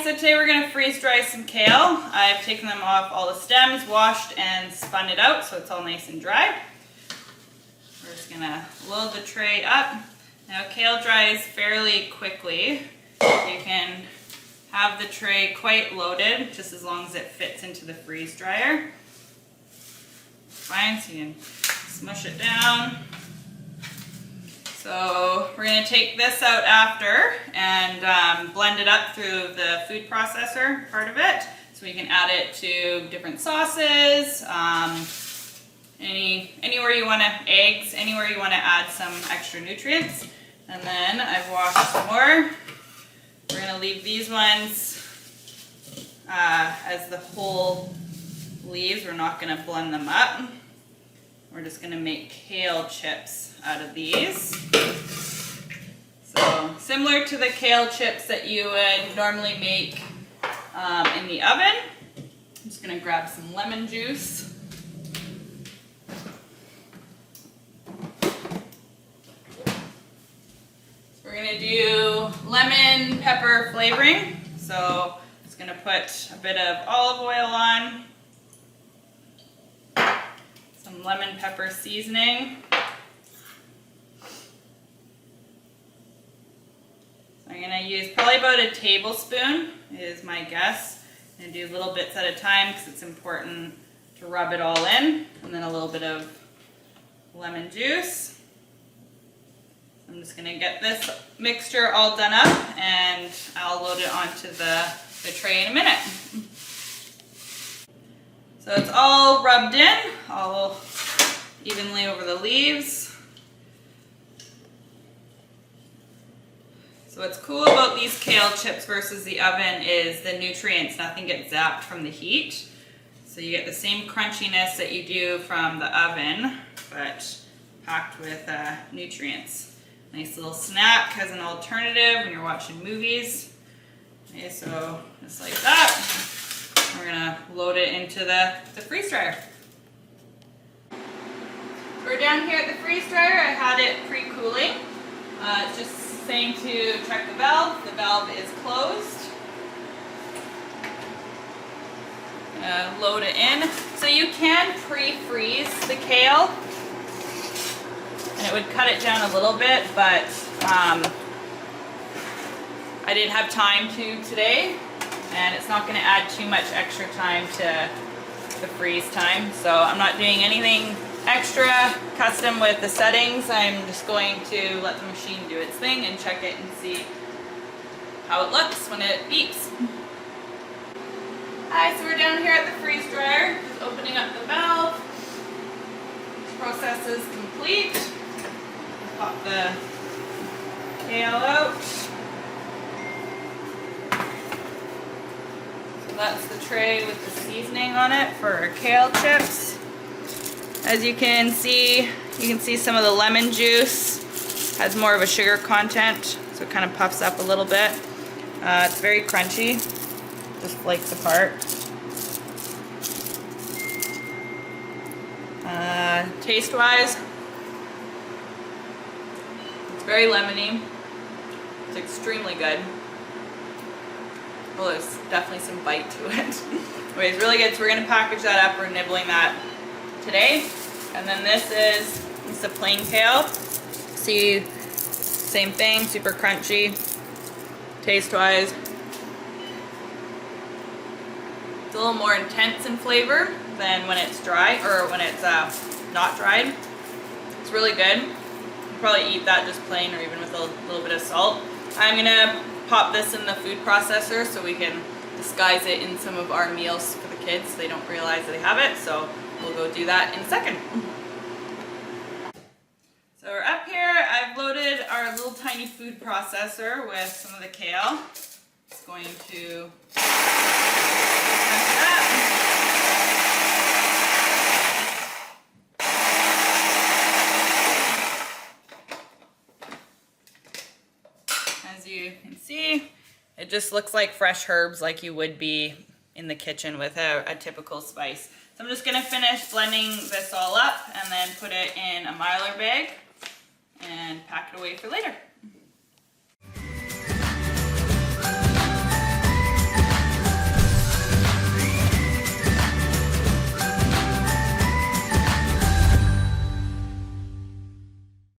so today we're going to freeze dry some kale. I've taken them off all the stems, washed and spun it out so it's all nice and dry. We're just going to load the tray up. Now kale dries fairly quickly. You can have the tray quite loaded just as long as it fits into the freeze dryer. Fine, so you can smush it down. So we're going to take this out after and blend it up through the food processor part of it. So we can add it to different sauces, anywhere you want to, eggs, anywhere you want to add some extra nutrients. And then I've washed some more. We're going to leave these ones as the whole leaves. We're not going to blend them up. We're just going to make kale chips out of these. So similar to the kale chips that you would normally make in the oven. I'm just going to grab some lemon juice. We're going to do lemon pepper flavoring. So I'm just going to put a bit of olive oil on. Some lemon pepper seasoning. So I'm going to use probably about a tablespoon is my guess. I'm going to do little bits at a time because it's important to rub it all in. And then a little bit of lemon juice. I'm just going to get this mixture all done up and I'll load it onto the tray in a minute. So it's all rubbed in, all evenly over the leaves. So what's cool about these kale chips versus the oven is the nutrients, nothing gets zapped from the heat. So you get the same crunchiness that you do from the oven, but packed with nutrients. Nice little snack as an alternative when you're watching movies. Okay, so just like that. We're gonna load it into the freeze dryer. We're down here at the freeze dryer. I had it pre-cooling. It's just saying to check the valve. The valve is closed. Load it in. So you can pre-freeze the kale, and it would cut it down a little bit, but I didn't have time to today. And it's not going to add too much extra time to the freeze time. So I'm not doing anything extra custom with the settings. I'm just going to let the machine do its thing and check it and see how it looks when it beeps. Hi, so we're down here at the freeze dryer, just opening up the valve. This process is complete. Pop the kale out. That's the tray with the seasoning on it for our kale chips. As you can see some of the lemon juice has more of a sugar content, so it kind of puffs up a little bit. It's very crunchy, just flakes apart. Taste-wise, it's very lemony. It's extremely good. Well, there's definitely some bite to it. Anyways, really good. So we're going to package that up. We're nibbling that today. And then this is the plain kale. See, same thing, super crunchy, taste-wise. It's a little more intense in flavor than when it's dry, or when it's not dried. It's really good. You can probably eat that just plain or even with a little bit of salt. I'm going to pop this in the food processor so we can disguise it in some of our meals for the kids so they don't realize that they have it. So we'll go do that in a second. So we're up here. I've loaded our little tiny food processor with some of the kale. It's going to as you can see, it just looks like fresh herbs like you would be in the kitchen with a typical spice. So I'm just going to finish blending this all up and then put it in a Mylar bag and pack it away for later.